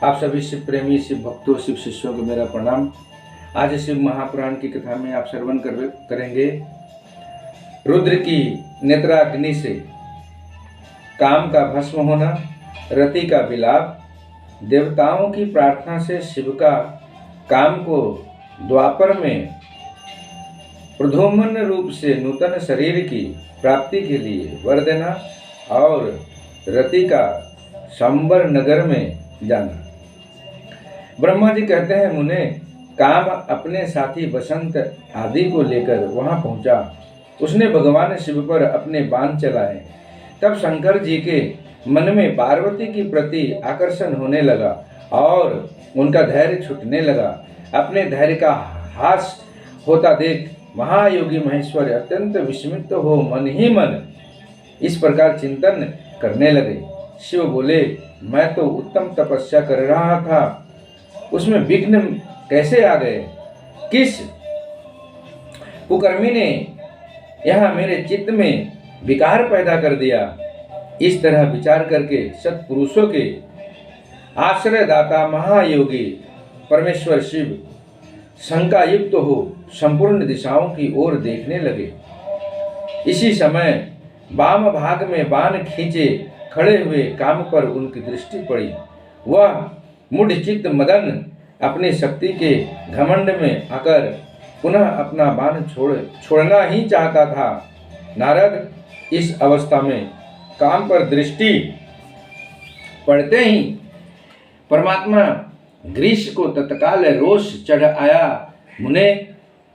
आप सभी शिव प्रेमी, शिव भक्तों, शिव शिष्यों को मेरा प्रणाम। आज शिव महापुराण की कथा में आप श्रवण करेंगे रुद्र की नेत्राग्नि से काम का भस्म होना, रति का विलाप, देवताओं की प्रार्थना से शिव का काम को द्वापर में प्रद्युम्न रूप से नूतन शरीर की प्राप्ति के लिए वर देना और रति का शंबर नगर में जाना। ब्रह्मा जी कहते हैं, मुने, काम अपने साथी बसंत आदि को लेकर वहां पहुंचा। उसने भगवान शिव पर अपने बाण चलाए। तब शंकर जी के मन में पार्वती की प्रति आकर्षण होने लगा और उनका धैर्य छूटने लगा। अपने धैर्य का ह्रास होता देख महायोगी महेश्वर अत्यंत विस्मित हो मन ही मन इस प्रकार चिंतन करने लगे। शिव बोले, मैं तो उत्तम तपस्या कर रहा था, उसमें विघ्न कैसे आ गए? किस कुकर्मी ने यहाँ मेरे चित्त में विकार पैदा कर दिया? इस तरह विचार करके सत्पुरुषों के आश्रयदाता महायोगी परमेश्वर शिव शंका युक्त हो संपूर्ण दिशाओं की ओर देखने लगे। इसी समय वाम भाग में बाण खींचे खड़े हुए काम पर उनकी दृष्टि पड़ी। वह मूढ़ चित्त मदन अपनी शक्ति के घमंड में आकर पुनः अपना बाण छोड़ना ही चाहता था। नारद, इस अवस्था में काम पर दृष्टि पड़ते ही परमात्मा ग्रीष्म को तत्काल रोष चढ़ आया। मुने,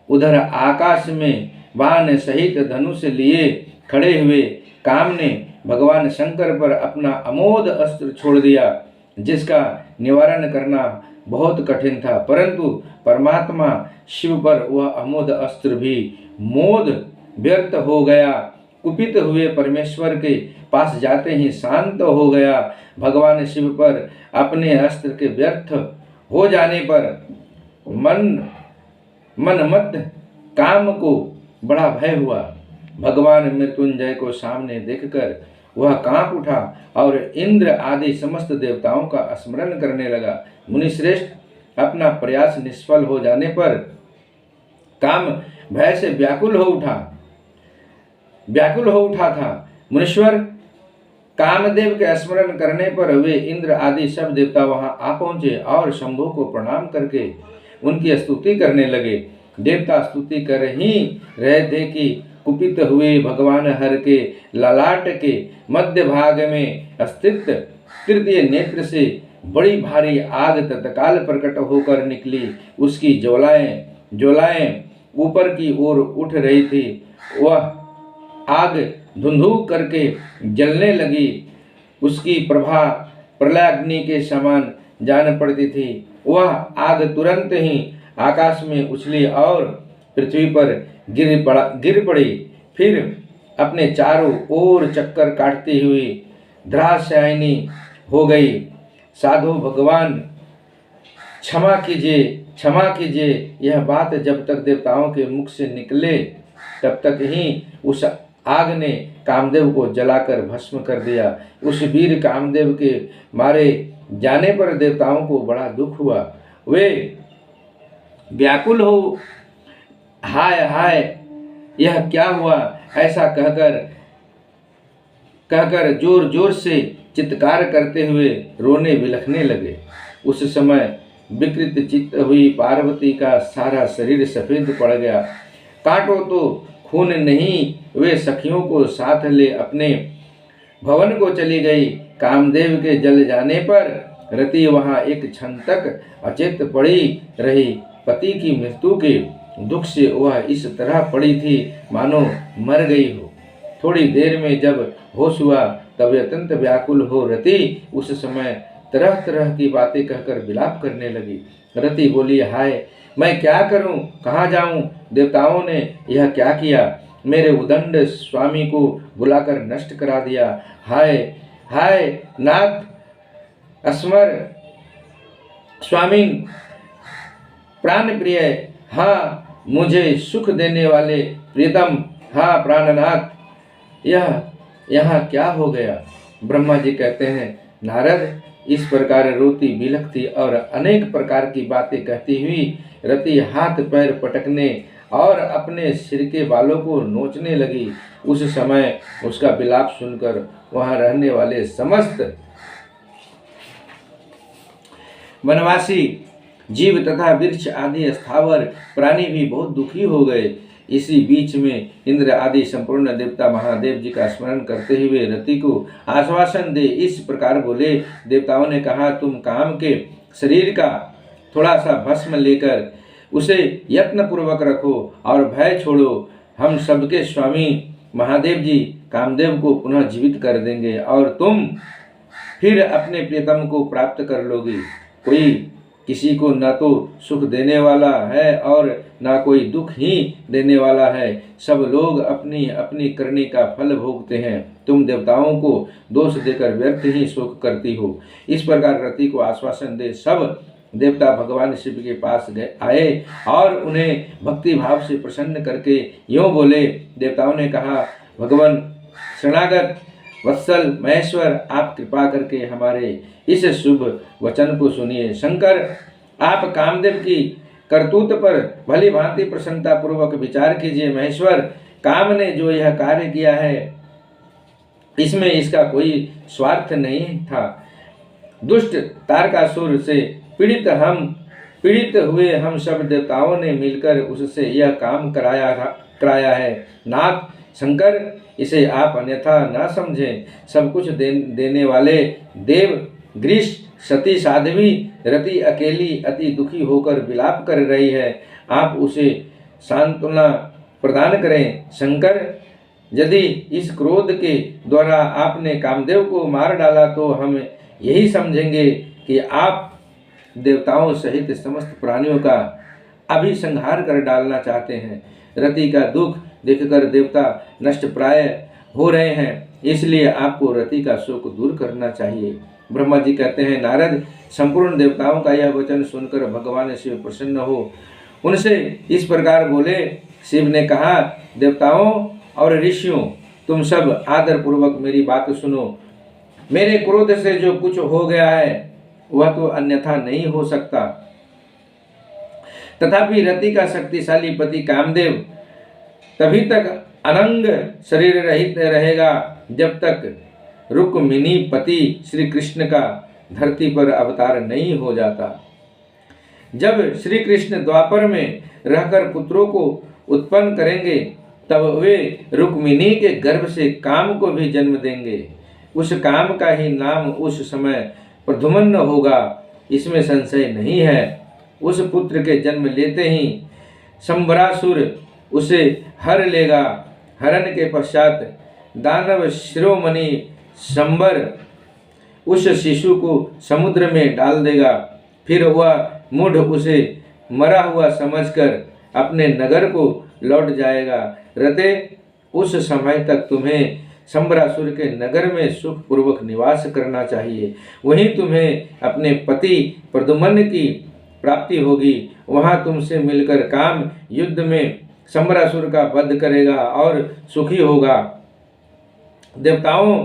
उधर आकाश में बाण सहित धनुष लिए खड़े हुए काम ने भगवान शंकर पर अपना अमोघ अस्त्र छोड़ दिया, जिसका निवारण करना बहुत कठिन था। परंतु परमात्मा शिव पर वह अमोघ अस्त्र भी मोद व्यर्थ हो गया। कुपित हुए परमेश्वर के पास जाते ही शांत हो गया। भगवान शिव पर अपने अस्त्र के व्यर्थ हो जाने पर मनमत काम को बड़ा भय हुआ। भगवान मृत्युंजय को सामने देखकर वह कांप उठा और इंद्र आदि समस्त देवताओं का स्मरण करने लगा। मुनिश्रेष्ठ, अपना प्रयास निष्फल हो जाने पर काम भय से व्याकुल हो उठा था। मुनीश्वर, कामदेव के स्मरण करने पर वे इंद्र आदि सब देवता वहां आ पहुंचे और शंभु को प्रणाम करके उनकी स्तुति करने लगे। देवता स्तुति कर ही रहे थे कि कुपित हुए भगवान हर के ललाट के मध्य भाग में स्थित तृतीय नेत्र से बड़ी भारी आग तत्काल प्रकट होकर निकली। उसकी ज्वालाएं ऊपर की ओर उठ रही थी। वह आग धुंधुक करके जलने लगी। उसकी प्रभा प्रलयाग्नि के समान जान पड़ती थी। वह आग तुरंत ही आकाश में उछली और पृथ्वी पर गिर पड़ी। फिर अपने चारों ओर चक्कर काटती हुई धराशायिनी हो गई। साधु भगवान, क्षमा कीजिए, यह बात जब तक देवताओं के मुख से निकले तब तक ही उस आग ने कामदेव को जलाकर भस्म कर दिया। उस वीर कामदेव के मारे जाने पर देवताओं को बड़ा दुख हुआ। वे व्याकुल हो, हाय हाय, यह क्या हुआ, ऐसा कहकर जोर जोर से चित्कार करते हुए रोने बिलखने लगे। उस समय विकृत चित्त हुई पार्वती का सारा शरीर सफेद पड़ गया। काटो तो खून नहीं, वे सखियों को साथ ले अपने भवन को चली गई। कामदेव के जल जाने पर रति वहां एक क्षण तक अचेत पड़ी रही। पति की मृत्यु के दुख से वह इस तरह पड़ी थी मानो मर गई हो। थोड़ी देर में जब होश हुआ तब अत्यंत व्याकुल हो रति उस समय तरह तरह की बातें कहकर विलाप करने लगी। रति बोली, हाय, मैं क्या करूं, कहाँ जाऊं? देवताओं ने यह क्या किया? मेरे उदंड स्वामी को बुलाकर नष्ट करा दिया। हाय हाय नाथ, अस्मर स्वामी, प्राण प्रिय, हाँ मुझे सुख देने वाले प्रियतम, हाँ प्राणनाथ, यह यहाँ क्या हो गया? ब्रह्मा जी कहते हैं, नारद, इस प्रकार रोती बिलखती और अनेक प्रकार की बातें कहती हुई रति हाथ पैर पटकने और अपने सिर के बालों को नोचने लगी। उस समय उसका विलाप सुनकर वहां रहने वाले समस्त वनवासी जीव तथा वृक्ष आदि स्थावर प्राणी भी बहुत दुखी हो गए। इसी बीच में इंद्र आदि संपूर्ण देवता महादेव जी का स्मरण करते हुए रति को आश्वासन दे इस प्रकार बोले। देवताओं ने कहा, तुम काम के शरीर का थोड़ा सा भस्म लेकर उसे यत्न पूर्वक रखो और भय छोड़ो। हम सबके स्वामी महादेव जी कामदेव को पुनः जीवित कर देंगे और तुम फिर अपने प्रियतम को प्राप्त कर लोगी। कोई किसी को न तो सुख देने वाला है और न कोई दुख ही देने वाला है। सब लोग अपनी अपनी करनी का फल भोगते हैं। तुम देवताओं को दोष देकर व्यर्थ ही शोक करती हो। इस प्रकार रति को आश्वासन दे सब देवता भगवान शिव के पास आए और उन्हें भक्ति भाव से प्रसन्न करके यूँ बोले। देवताओं ने कहा, भगवान शरणागत वत्सल महेश्वर, आप कृपा करके हमारे इस शुभ वचन को सुनिए। शंकर, आप कामदेव की करतूत पर भली भांति प्रसन्नता पूर्वक विचार कीजिए। महेश्वर, काम ने जो यह कार्य किया है इसमें इसका कोई स्वार्थ नहीं था। दुष्ट तारकासुर से पीड़ित हुए हम सब देवताओं ने मिलकर उससे यह काम कराया है। नाथ शंकर, इसे आप अन्यथा न समझें। सब कुछ देने वाले देव ग्रीष सती साध्वी रति अकेली अति दुखी होकर विलाप कर रही है। आप उसे सांत्वना प्रदान करें। शंकर, यदि इस क्रोध के द्वारा आपने कामदेव को मार डाला तो हम यही समझेंगे कि आप देवताओं सहित समस्त प्राणियों का अभिसंहार कर डालना चाहते हैं। रति का दुख देखकर देवता नष्ट प्राय हो रहे हैं, इसलिए आपको रति का शोक दूर करना चाहिए। ब्रह्मा जी कहते हैं, नारद, संपूर्ण देवताओं का यह वचन सुनकर भगवान शिव प्रसन्न हो उनसे इस प्रकार बोले। शिव ने कहा, देवताओं और ऋषियों, तुम सब आदर पूर्वक मेरी बात सुनो। मेरे क्रोध से जो कुछ हो गया है वह तो अन्यथा नहीं हो सकता। तथापि रति का शक्तिशाली पति कामदेव तभी तक अनंग शरीर रहित रहेगा जब तक रुक्मिणी पति श्री कृष्ण का धरती पर अवतार नहीं हो जाता। जब श्री कृष्ण द्वापर में रहकर पुत्रों को उत्पन्न करेंगे तब वे रुक्मिणी के गर्भ से काम को भी जन्म देंगे। उस काम का ही नाम उस समय प्रद्युम्न होगा, इसमें संशय नहीं है। उस पुत्र के जन्म लेते ही शंबरासुर उसे हर लेगा। हरण के पश्चात दानव शिरोमणि शंबर उस शिशु को समुद्र में डाल देगा। फिर वह मूढ़ उसे मरा हुआ समझकर अपने नगर को लौट जाएगा। रते, उस समय तक तुम्हें शंबरासुर के नगर में सुख पूर्वक निवास करना चाहिए। वहीं तुम्हें अपने पति प्रद्युम्न की प्राप्ति होगी। वहां तुमसे मिलकर काम युद्ध में शंबरासुर का वध करेगा और सुखी होगा। देवताओं,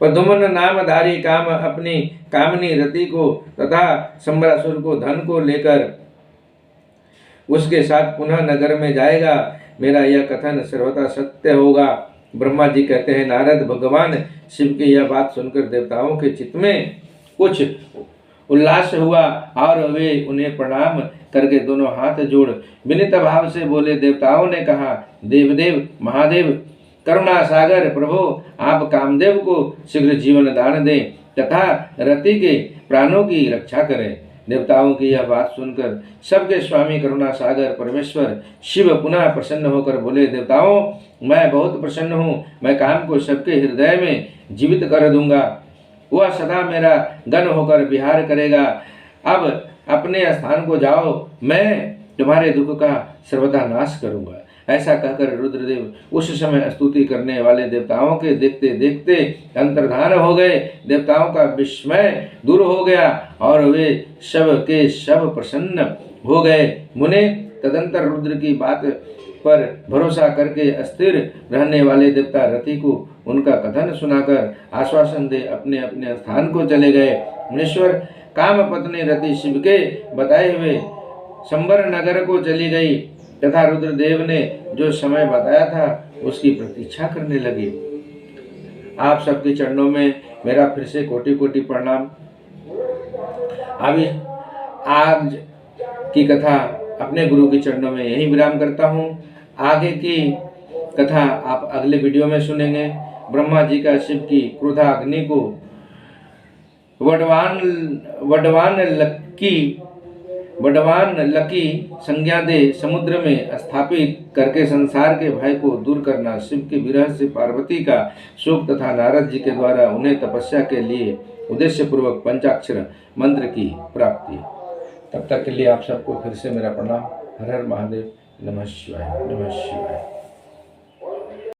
प्रद्युम्न नामधारी काम अपनी कामनी रति को तथा शंबरासुर को धन को लेकर उसके साथ पुनः नगर में जाएगा। मेरा यह कथन सर्वथा सत्य होगा। ब्रह्मा जी कहते हैं, नारद, भगवान शिव की यह बात सुनकर देवताओं के चित्त में कुछ उल्लास हुआ और वे उन्हें प्रणाम करके दोनों हाथ जोड़ विनीत भाव से बोले। देवताओं ने कहा, देवदेव महादेव, करुणा सागर प्रभु, आप कामदेव को शीघ्र जीवन दान दें तथा रति के प्राणों की रक्षा करें। देवताओं की यह बात सुनकर सबके स्वामी करुणा सागर परमेश्वर शिव पुनः प्रसन्न होकर बोले, देवताओं, मैं बहुत प्रसन्न हूँ। मैं काम को सबके हृदय में जीवित कर दूंगा। वह सदा मेरा गण होकर विहार करेगा। अब अपने स्थान को जाओ, मैं तुम्हारे दुख का सर्वदा नाश करूंगा। ऐसा कहकर रुद्रदेव उस समय स्तुति करने वाले देवताओं के देखते देखते अंतर्धान हो गए। देवताओं का विस्मय दूर हो गया और वे सब के सब प्रसन्न हो गए। मुने, तदंतर रुद्र की बात पर भरोसा करके अस्थिर रहने वाले देवता रति को उनका कथन सुनाकर आश्वासन दे अपने अपने स्थान को चले गए। मुनीश्वर काम पत्नी रति शिव के बताए हुए शंबर नगर को चली गई तथा रुद्रदेव ने जो समय बताया था उसकी प्रतीक्षा करने लगी। आप सबके चरणों में मेरा फिर से कोटि कोटि प्रणाम। अभी आज की कथा अपने गुरु के चरणों में यही विराम करता हूँ। आगे की कथा आप अगले वीडियो में सुनेंगे। ब्रह्मा जी का शिव की क्रोधाग्नि को वडवान लकी संज्ञा दे समुद्र में स्थापित करके संसार के भय को दूर करना, शिव के विरह से पार्वती का शोक तथा नारद जी के द्वारा उन्हें तपस्या के लिए उद्देश्य पूर्वक पंचाक्षर मंत्र की प्राप्ति। तब तक के लिए आप सबको फिर से मेरा प्रणाम। हर हर महादेव। नमः शिवाय, नमः शिवाय।